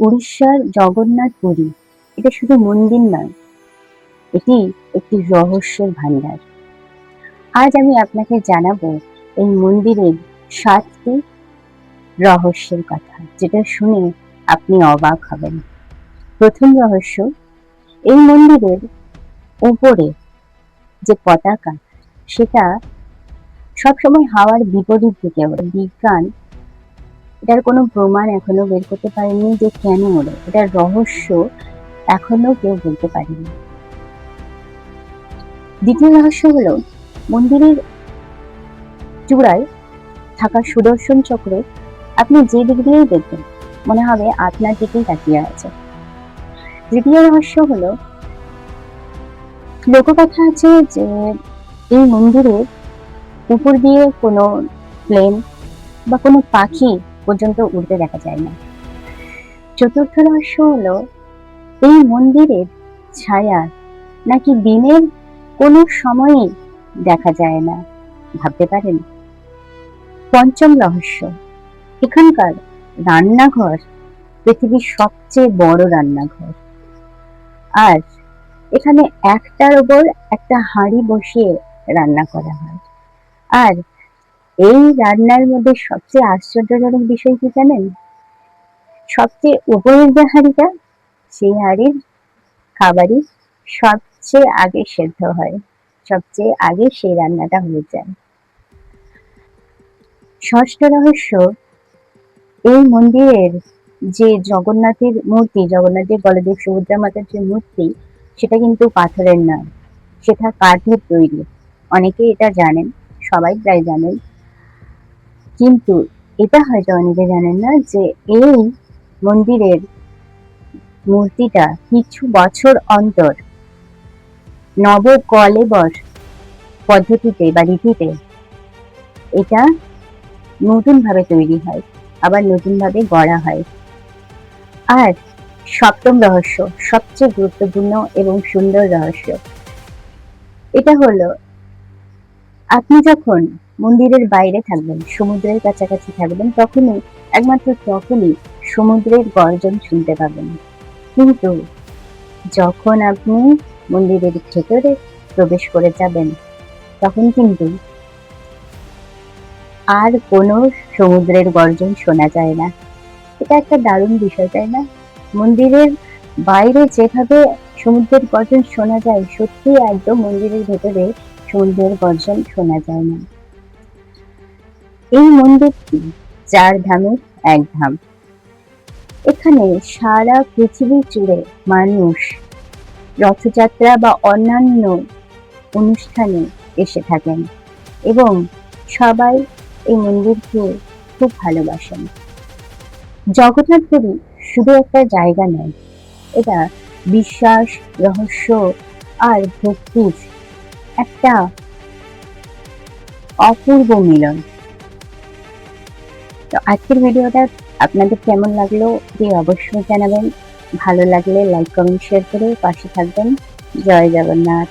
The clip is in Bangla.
উড়িষ্যার জগন্নাথ পুরী এটা শুধু মন্দির নয়, এটি একটি রহস্যের ভান্ডার। আজ আমি আপনাকে জানাবো এই মন্দিরের 7টি রহস্যের কথা, যেটা শুনে আপনি অবাক হবেন। প্রথম রহস্য, এই মন্দিরের উপরে যে পতাকা সেটা সবসময় হাওয়ার বিপরীত দিকে ওড়ে। বিজ্ঞান এটার কোনো প্রমাণ এখনো বের করতে পারেনি যে কেন ওড়ে, এটার রহস্য এখনো কেউ বলতে পারেনি। দ্বিতীয় রহস্য হলো, মন্দিরের চূড়ায় থাকা সুদর্শন চক্র আপনি যে দিক দিয়েই দেখবেন মনে হবে আপনার দিকেই তাকিয়ে আছে। তৃতীয় রহস্য হলো, লোককথা আছে যে এই মন্দিরের উপর দিয়ে কোনো প্লেন বা কোনো পাখি পর্যন্ত উড়তে দেখা যায় না। চতুর্থ রহস্য হলো, এই মন্দিরের ছায়া নাকি দিনের কোনো সময়ই দেখা যায় না। ভাবতে পারেন? পঞ্চম রহস্য, এখানকার রান্নাঘর পৃথিবীর সবচেয়ে বড় রান্নাঘর, আর এখানে একটার ওপর একটা হাঁড়ি বসিয়ে রান্না করা হয়। আর এই রান্নার মধ্যে সবচেয়ে আশ্চর্যজনক বিষয় কি জানেন? সবচেয়ে উপরের যে হাঁড়িটা, সেই হাঁড়ির খাবারই সবচেয়ে আগে সেদ্ধ হয়, সবচেয়ে আগে সেই রান্নাটা হয়ে যায়। ষষ্ঠ রহস্য, এই মন্দিরের যে জগন্নাথের মূর্তি, জগন্নাথের বলদেব সুভদ্রা মাতার যে মূর্তি, সেটা কিন্তু পাথরের নয়, সেটা কাঠের তৈরি। অনেকে এটা জানেন, সবাই প্রায় জানেন, কিন্তু এটা হয়তো অনেকে জানেন না যে এই মন্দিরের মূর্তিটা কিছু বছর অন্তর নবকলেবর পদ্ধতিতে বা রীতিতে এটা নতুন ভাবে তৈরি হয়, আবার নতুন ভাবে গড়া হয়। আর সপ্তম রহস্য, সবচেয়ে গুরুত্বপূর্ণ এবং সুন্দর রহস্য, এটা হলো, আপনি যখন মন্দিরের বাইরে থাকবেন, সমুদ্রের কাছাকাছি থাকবেন, তখনই, একমাত্র তখনই সমুদ্রের গর্জন শুনতে পাবেন। কিন্তু যখন আপনি মন্দিরের ভেতরে প্রবেশ করে যাবেন, তখন কিন্তু আর কোনো সমুদ্রের গর্জন শোনা যায় না। এটা একটা দারুণ বিষয়, তাই না? মন্দিরের বাইরে যেভাবে সমুদ্রের গর্জন শোনা যায়, সত্যি একদম মন্দিরের ভেতরে সমুদ্রের গর্জন শোনা যায় না। এই মন্দিরটি 4 ধামের এক ধাম। এখানে সারা পৃথিবী জুড়ে মানুষ রথযাত্রা বা অন্যান্য অনুষ্ঠানে এসে থাকেন এবং সবাই এই মন্দিরকে খুব ভালোবাসেন। জগন্নাথ পুরী শুধু একটা জায়গা নয়, এটা বিশ্বাস, রহস্য আর ভক্তির একটা অপূর্ব মিলন। তো আজকের ভিডিওটা আপনাদের কেমন লাগলো অবশ্যই জানাবেন। ভালো লাগলে লাইক, কমেন্ট, শেয়ার করে পাশে থাকবেন। জয় জগন্নাথ।